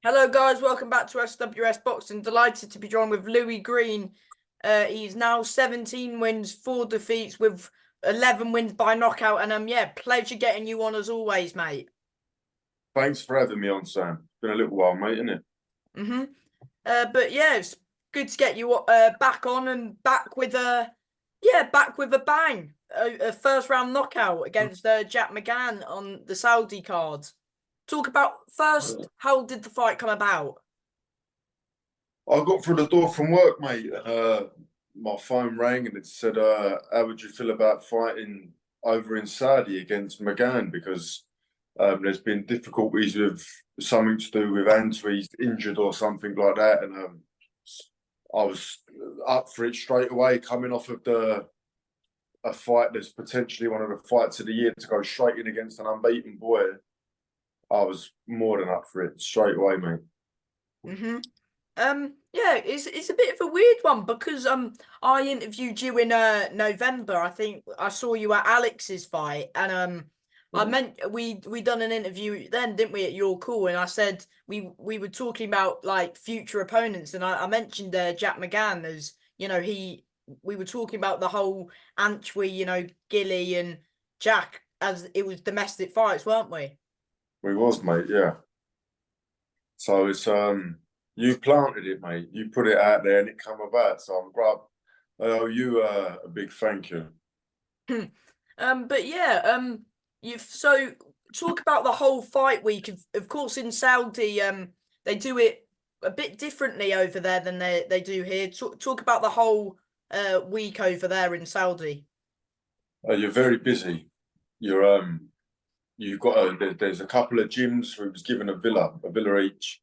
Hello, guys. Welcome back to SWS Boxing. Delighted to be joined with Louis Greene. He's now 17 wins, 4 defeats with 11 wins by knockout. And yeah, pleasure getting you on as always, mate. Thanks for having me on, Sam. It's been a little while, mate, isn't it? hmm But yeah, it's good to get you back on and back with back with a bang. A first round knockout against Jack Mcgann on the Saudi card. Talk about first, how did the fight come about? I got through the door from work, mate, and my phone rang and it said, how would you feel about fighting over in Saudi against Mcgann? Because there's been difficulties with something to do with Antwi's injured or something like that. And I was up for it straight away, coming off of a fight that's potentially one of the fights of the year to go straight in against an unbeaten boy. I was more than up for it straight away, mate. hmm yeah, it's a bit of a weird one because I interviewed you in November. I think I saw you at Alex's fight, and I meant we done an interview then, didn't we, at your call? And I said we were talking about like future opponents, and I mentioned Jack Mcgann as we were talking about the whole Antwi, Gilly and Jack as it was domestic fights, weren't we? We was, mate, yeah. So it's you planted it, mate. You put it out there and it come about. So I'm glad. I owe you a big thank you. But yeah, you've so talk about the whole fight week. Of course, in Saudi, they do it a bit differently over there than they do here. Talk about the whole week over there in Saudi. You're very busy. You're you've got there's a couple of gyms who was given a villa each,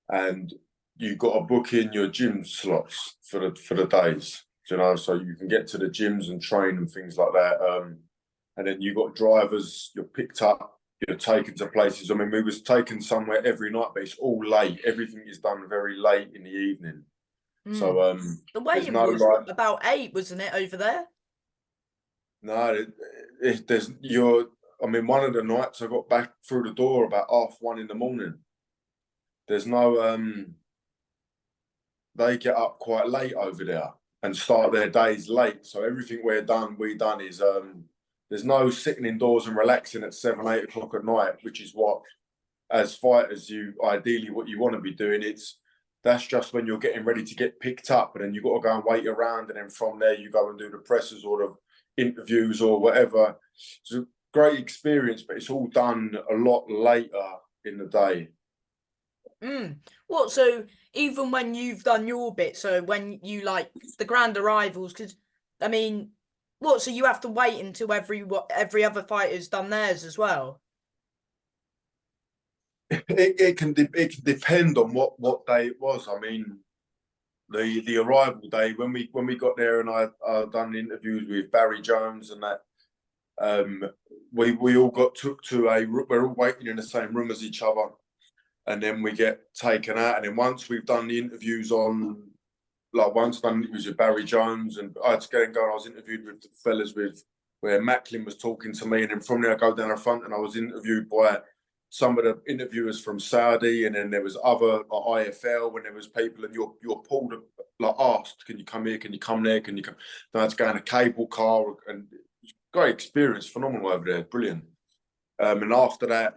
and you've got to book in your gym slots for the days. So you can get to the gyms and train and things like that. And then you got drivers. You're picked up. You're taken to places. I mean, we was taken somewhere every night, but it's all late. Everything is done very late in the evening. So Mm. The there's weigh-in no was like about 8, wasn't it, over there? no. There's you're. I mean, one of the nights I got back through the door about 1:30 in the morning. There's no they get up quite late over there and start their days late. So everything we done is there's no sitting indoors and relaxing at 7, 8 o'clock at night, which is what as fighters you ideally what you want to be doing. That's just when you're getting ready to get picked up, and then you've got to go and wait around, and then from there you go and do the presses or the interviews or whatever. It's a great experience, but it's all done a lot later in the day. Mm. What, so even when you've done your bit, so when you like the grand arrivals, because I mean, what, so you have to wait until every other fighter's done theirs as well? It can depend on what day it was. I mean, the arrival day when we got there and I done interviews with Barry Jones and that. We all got took to we're all waiting in the same room as each other, and then we get taken out. And then once we've done the interviews once done interviews with Barry Jones, and I had to go and go. And I was interviewed with the fellas with where Macklin was talking to me, and then from there I go down the front and I was interviewed by some of the interviewers from Saudi, and then there was other IFL when there was people, and you're pulled like asked, can you come here? Can you come there? Can you come? Then I had to go in a cable car, and great experience, phenomenal over there, brilliant. And after that,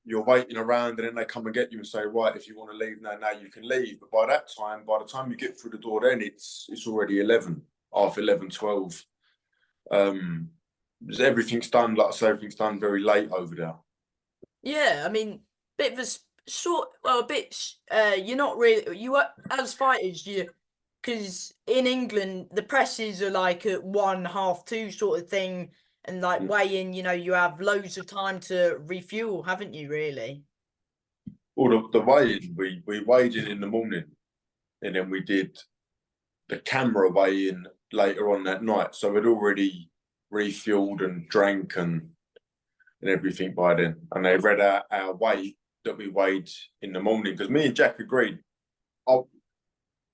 you're waiting around, and then they come and get you and say, right, if you want to leave now you can leave. But by the time you get through the door, then it's already 11, half 11, 12. Everything's done, like I say, everything's done very late over there. Yeah, I mean, bit of a short, well, a bit. You're not really you are as fighters. Because in England the presses are like at 1, half 2 sort of thing, and like weigh in. You have loads of time to refuel, haven't you? Really? Well, the weigh-in, we weighed in the morning, and then we did the camera weigh-in later on that night. So we'd already refueled and drank and everything by then. And they read out our weight that we weighed in the morning. Because me and Jack agreed. Oh,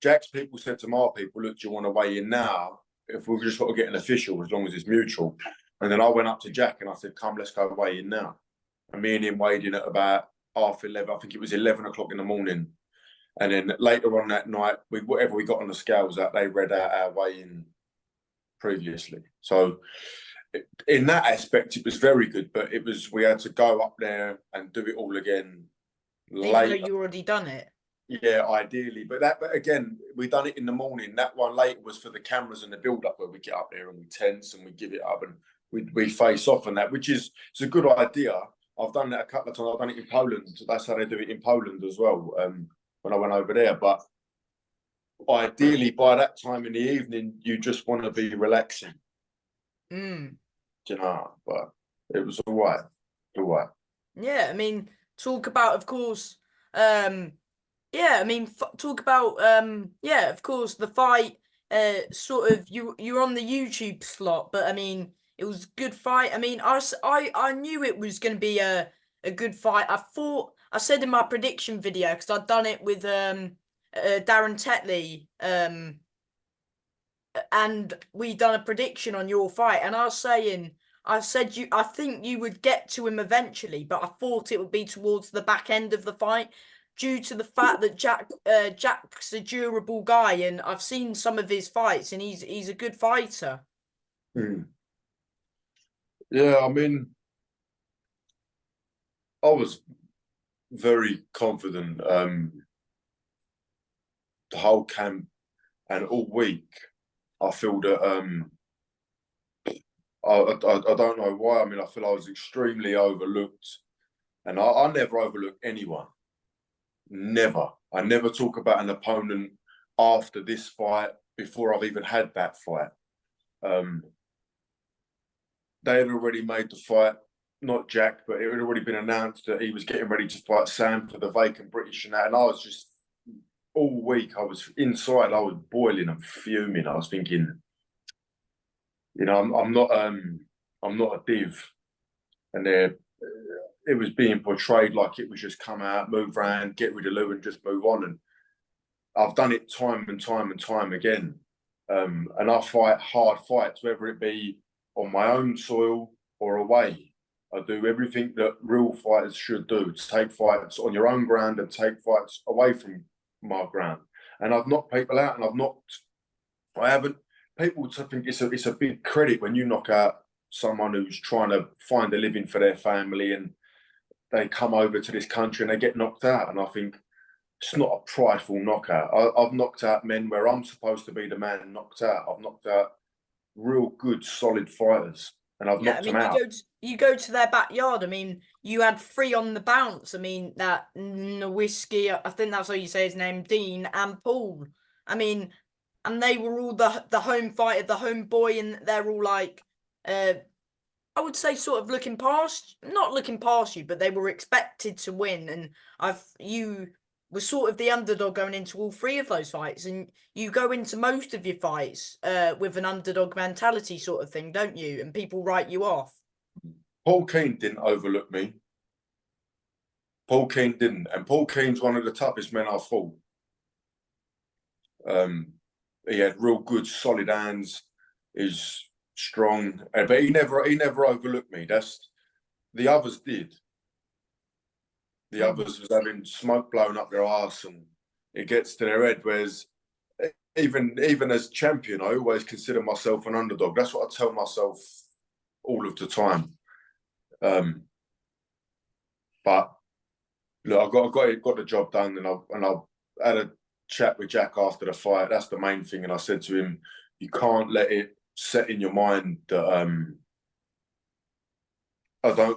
Jack's people said to my people, look, do you want to weigh in now? If we've just got to get an official, as long as it's mutual. And then I went up to Jack and I said, come, let's go weigh in now. And me and him weighed in at about 11. I think it was 11 o'clock in the morning. And then later on that night, whatever we got on the scales, that they read out our weigh-in previously. So in that aspect, it was very good. But we had to go up there and do it all again even though later. you already done it. Yeah, ideally. But again, we done it in the morning. That one later was for the cameras and the build-up, where we get up there and we tense and we give it up and we face off on that, which is it's a good idea. I've done that a couple of times. I've done it in Poland. That's how they do it in Poland as well. When I went over there, but ideally by that time in the evening, you just want to be relaxing. Mm. You know, but it was all right. All right. Yeah, I mean, talk about, of course, yeah, I mean, talk about, yeah, of course, the fight, sort of, you're on the YouTube slot, but I mean, it was a good fight. I mean, I knew it was going to be a good fight. I said in my prediction video, because I'd done it with, Darren Tetley, and we done a prediction on your fight, and I said I think you would get to him eventually, but I thought it would be towards the back end of the fight, due to the fact that Jack's a durable guy, and I've seen some of his fights, and he's a good fighter. Yeah, I mean, I was very confident the whole camp and all week. I feel that I don't know why. I mean, I feel I was extremely overlooked, and I never overlook anyone. Never. I never talk about an opponent after this fight before I've even had that fight. They had already made the fight, not Jack, but it had already been announced that he was getting ready to fight Sam for the vacant British and that. And I was just all week. I was inside. I was boiling and fuming. I was thinking, you know, I'm not a div, and it was being portrayed like it was just come out, move around, get rid of Lou, and just move on. And I've done it time and time and time again. And I fight hard fights, whether it be on my own soil or away. I do everything that real fighters should do: to take fights on your own ground and take fights away from my ground. And I've knocked people out, and I haven't. People think it's a big credit when you knock out someone who's trying to find a living for their family, and they come over to this country and they get knocked out. And I think it's not a prideful knockout. I've knocked out men where I'm supposed to be the man knocked out. I've knocked out real good, solid fighters, and I've Yeah, I knocked them mean, out. you go to their backyard. I mean, you had three on the bounce. I mean, that Whiskey, I think that's how you say his name, Dean and Paul. I mean, and they were all the home fighter, the home boy, and they're all like, I would say sort of not looking past you, but they were expected to win, and you were sort of the underdog going into all three of those fights, and you go into most of your fights with an underdog mentality sort of thing, don't you? And people write you off. Paul Keane didn't overlook me. Paul Keane didn't, and Paul Keane's one of the toughest men I've fought. He had real good, solid hands. He's strong, but he never overlooked me. The others did. The others was having smoke blown up their arse, and it gets to their head. Whereas even as champion, I always consider myself an underdog. That's what I tell myself all of the time. But look, I got the job done, and I had a chat with Jack after the fight. That's the main thing, and I said to him, you can't let it set in your mind that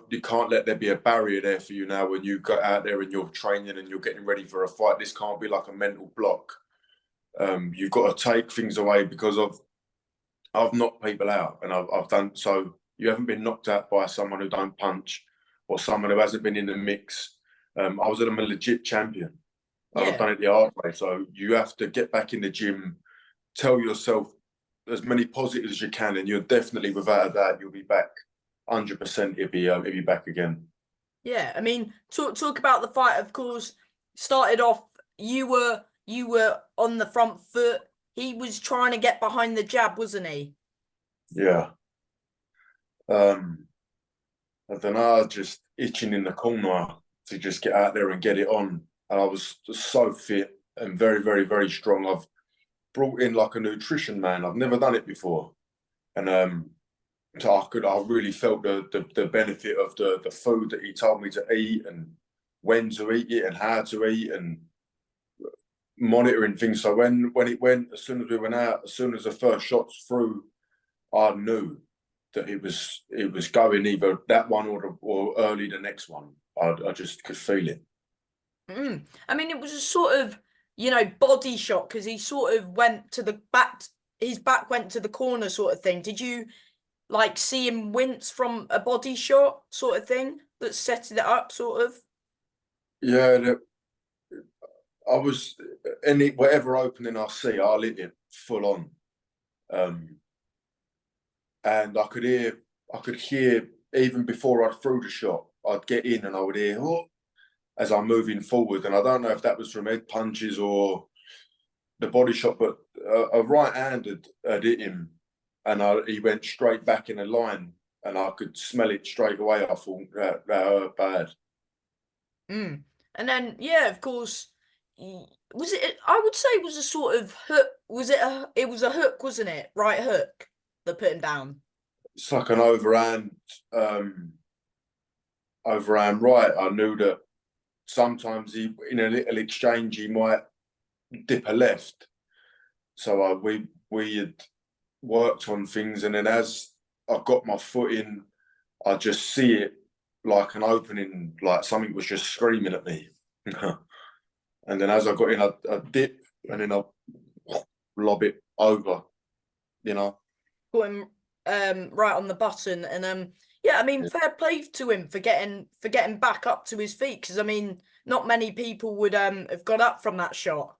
you can't let there be a barrier there for you now when you go out there and you're training and you're getting ready for a fight. This can't be like a mental block. You've got to take things away, because I've knocked people out, and I've done so. You haven't been knocked out by someone who don't punch or someone who hasn't been in the mix. I was a legit champion. And I've Yeah. done it the hard way. So you have to get back in the gym, tell yourself as many positives as you can, and you're definitely, without a doubt, you'll be back. 100%, it'll be back again. Yeah, I mean, talk about the fight. Of course, started off. You were on the front foot. He was trying to get behind the jab, wasn't he? Yeah. I don't know, I was just itching in the corner to just get out there and get it on. And I was just so fit and very, very, very strong. I've brought in like a nutrition man. I've never done it before, and so I really felt the benefit of the food that he told me to eat and when to eat it and how to eat and monitoring things. So when it went, as soon as we went out, as soon as the first shots through, I knew that it was going either that one or early the next one. I just could feel it. I mean, it was a sort of, body shot because he sort of went to the back, his back went to the corner sort of thing. Did you like see him wince from a body shot sort of thing that set it up sort of? Yeah, I was any whatever opening I see, I'll hit it full on. And I could hear even before I threw the shot, I'd get in and I would hear oh, as I'm moving forward. And I don't know if that was from head punches or the body shot, but a right hand had hit him, and he went straight back in a line, and I could smell it straight away. I thought that hurt bad. And then, yeah, of course, was it? I would say it was a sort of hook. Was it a? It was a hook, wasn't it? Right hook that put him down. It's like an overhand right. I knew that sometimes in a little exchange he might dip a left. So we had worked on things, and then as I got my foot in, I just see it like an opening, like something was just screaming at me. And then as I got in, I dip, and then I lob it over, you know. Put him right on the button, and yeah, I mean, Yeah. fair play to him for getting back up to his feet because I mean, not many people would have got up from that shot.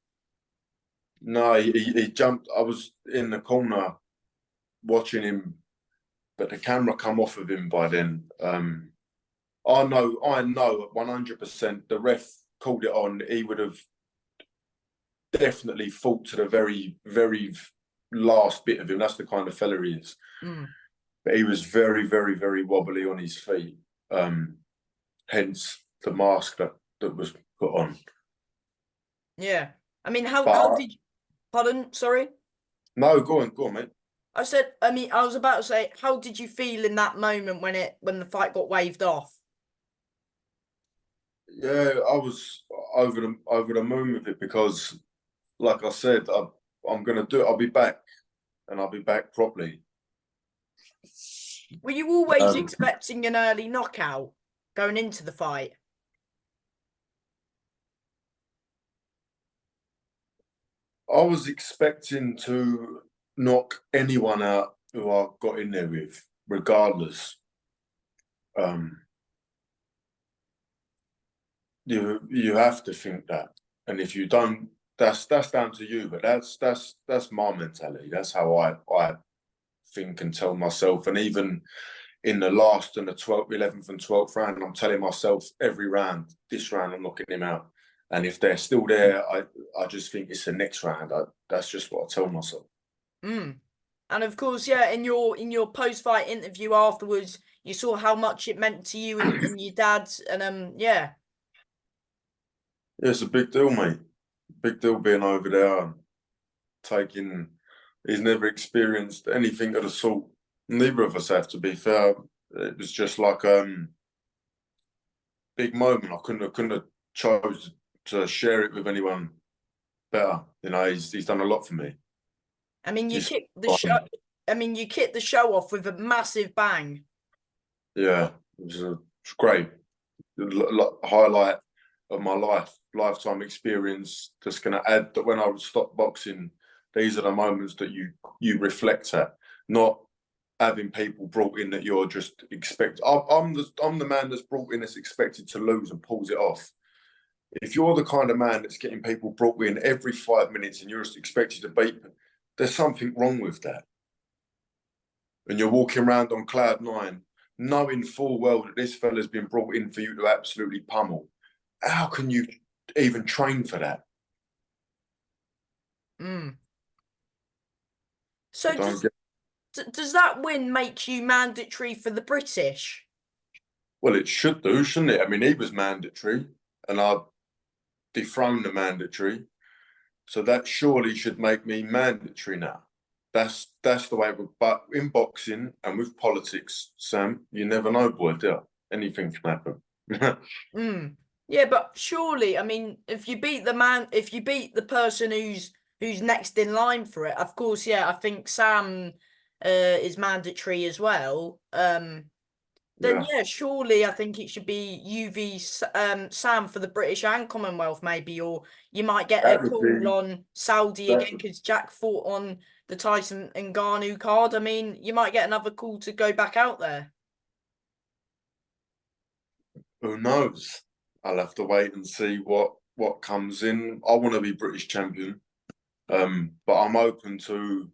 No, he jumped. I was in the corner watching him, but the camera come off of him by then. I know 100% the ref called it on. He would have definitely fought to the very, very last bit of him. That's the kind of fella he is. But he was very, very, very wobbly on his feet. Hence the mask that was put on. Yeah, I mean, how But did? Pardon, sorry. no, go on, mate. I said, I mean, I was about to say, how did you feel in that moment when the fight got waved off? Yeah, I was over the moon with it because, like I said, I'm gonna do it. I'll be back, and I'll be back properly. Were you always Um, expecting an early knockout going into the fight? I was expecting to knock anyone out who I got in there with, regardless. Um, you have to think that, and if you don't, that's down to you. But that's my mentality. That's how I think and tell myself. And even in the last and the 12th, 11th and 12th round, I'm telling myself every round, this round I'm knocking him out. And if they're still there, I just think it's the next round. That's just what I tell myself. And of course, yeah, in your post-fight interview afterwards, you saw how much it meant to you and your dad, and yeah. Yeah, it's a big deal, mate. Big deal being over there and taking. He's never experienced anything of the sort. Neither of us have, to be fair. It was just like big moment. I couldn't have chose to share it with anyone better. You know, he's done a lot for me. I mean, you He's kicked the show. I mean, you kicked the show off with a massive bang. yeah, it's great. Highlight of my lifetime experience. That's going to add that when I would stop boxing, these are the moments that you reflect at, not having people brought in that you're just expect. I'm the man that's brought in that's expected to lose and pulls it off. If you're the kind of man that's getting people brought in every 5 minutes and you're just expected to beat them, there's something wrong with that. And you're walking around on cloud nine, knowing full well that this fella's been brought in for you to absolutely pummel. How can you even train for that? Mm. I So don't does get. does that win make you mandatory for the British? Well, it should do, shouldn't it? I mean, he was mandatory, and I dethroned the mandatory, so that surely should make me mandatory now. That's the way. But in boxing and with politics, Sam, you never know, boy. Do you? Anything can happen. Mm. Yeah, but surely, I mean, if you beat if you beat the person who's next in line for it, of course, yeah, I think Sam is mandatory as well. Then Yeah, yeah, surely I think it should be UV Sam for the British and Commonwealth maybe, or you might get a that would call be on Saudi that. again because Jack fought on the Tyson and Ngannou card. I mean, you might get another call to go back out there. Who knows? I'll have to wait and see what comes in. I want to be British champion, but I'm open to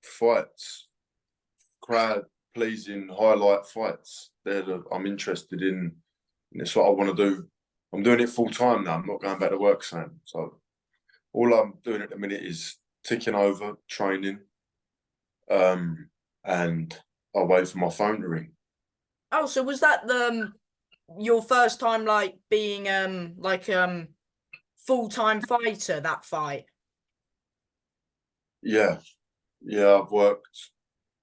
fights, crowd pleasing highlight fights. I'm interested in. And it's what I want to do. I'm doing it full time now. I'm not going back to work, Sam. So all I'm doing at the minute is ticking over, training, and I'll wait for my phone to ring. Oh, so was that your first time like being full-time fighter, that fight? Yeah, yeah. I've worked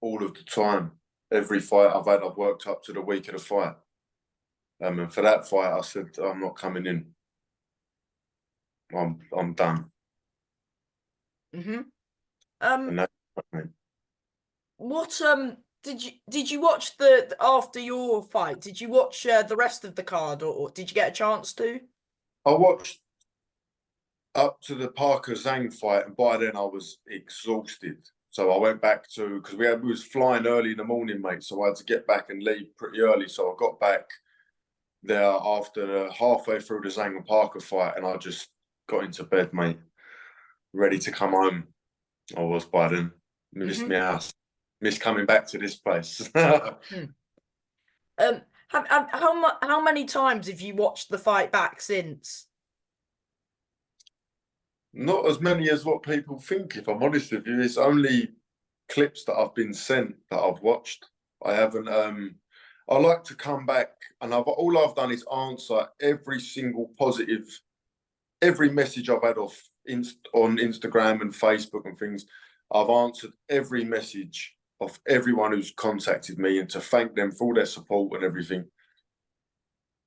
all of the time. Every fight I've had, I've worked up to the week of the fight. And for that fight, I said I'm not coming in. I'm done. Mm-hmm. And Um, that, what did you watch the after your fight? Did you watch the rest of the card, or did you get a chance to? I watched up to the Parker Zhang fight, and by then I was exhausted. So I went back to because we was flying early in the morning, mate. So I had to get back and leave pretty early. So I got back there after halfway through the Zhang and Parker fight, and I just got into bed, mate, ready to come home. I was by then. Missed Mm-hmm. my house. Missed coming back to this place. Hmm. How many times have you watched the fight back since? Not as many as what people think, if I'm honest with you. It's only clips that I've been sent that I've watched. I haven't I like to come back and all I've done is answer every single positive, every message I've had on Instagram and Facebook and things. I've answered every message of everyone who's contacted me and to thank them for all their support and everything.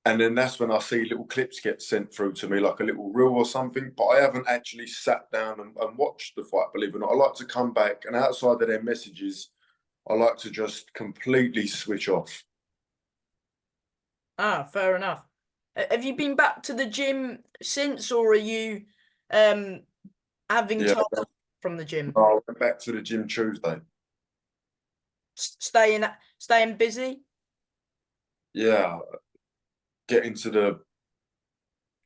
And then that's when I see little clips get sent through to me, like a little reel or something. But I haven't actually sat down and watched the fight, believe it or not. I like to come back and outside of their messages, I like to just completely switch off. Ah, fair enough. Have you been back to the gym since, or are you um having Yeah, time from the gym? I went back to the gym Tuesday. Staying busy? Yeah, getting to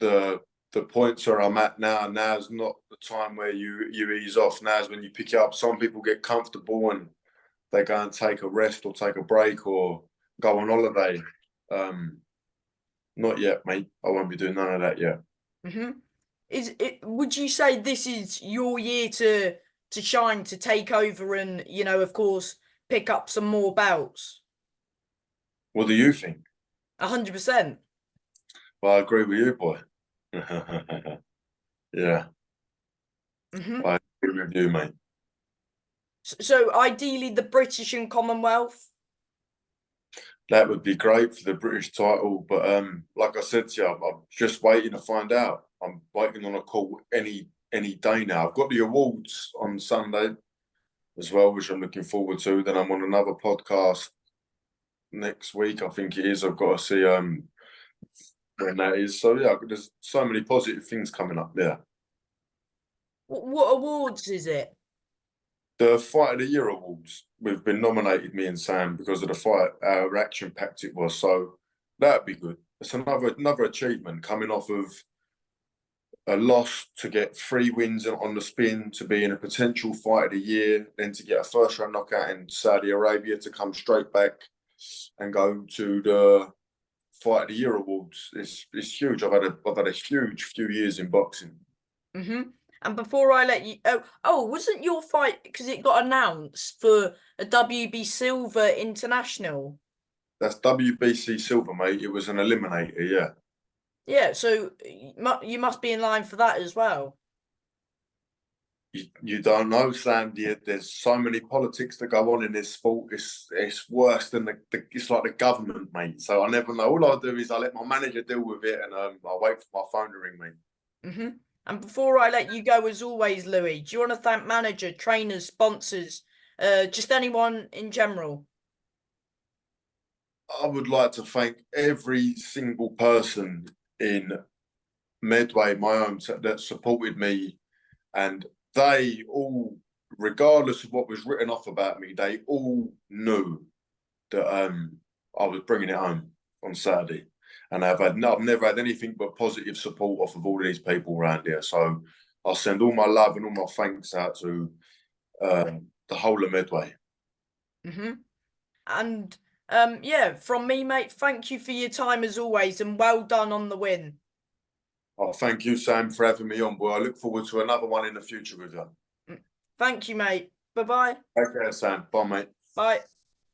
the the points where I'm at now. Now's not the time where you ease off. Now's when you pick it up. Some people get comfortable and they go and take a rest or take a break or go on holiday. Um, Not yet, mate. I won't be doing none of that yet. Mm-hmm. Is it? Would you say this is your year to shine, to take over, and of course, pick up some more belts? What do you think? 100%. Well, I agree with you, boy. Yeah, Mm-hmm. I agree with you, mate. So ideally, the British and Commonwealth. That would be great for the British title, but like I said to you, I'm just waiting to find out. I'm waiting on a call any day now. I've got the awards on Sunday as well, which I'm looking forward to. Then I'm on another podcast next week, I think it is. I've got to see when that is. So yeah, there's so many positive things coming up there. What awards is it? The Fight of the Year awards. We've been nominated, me and Sam, because of the fight, how action packed it was. So that'd be good. It's another achievement coming off of a loss to get 3 wins on the spin, to be in a potential fight of the year, then to get a first round knockout in Saudi Arabia, to come straight back and go to the Fight of the Year awards. It's huge. I've had a huge few years in boxing. Mm-hmm. And before I let you, wasn't your fight because it got announced for a WB Silver International? That's WBC silver, mate. It was an eliminator, yeah. Yeah, so you must be in line for that as well. You don't know, Sam. There's so many politics that go on in this sport. It's worse than it's like the government, mate. So I never know. All I do is I let my manager deal with it, and I wait for my phone to ring me. And before I let you go, as always, Louis, do you want to thank manager, trainers, sponsors, just anyone in general? I would like to thank every single person in Medway, my own, that supported me, and they all, regardless of what was written off about me, they all knew that I was bringing it home on Saturday, and I've never had anything but positive support off of all of these people around here. So I'll send all my love and all my thanks out to the whole of Medway. And yeah, from me, mate, thank you for your time as always, and well done on the win. Oh, thank you, Sam, for having me on, boy. I look forward to another one in the future with you. Thank you, mate. Bye-bye. Take care, Sam. Bye, mate. Bye.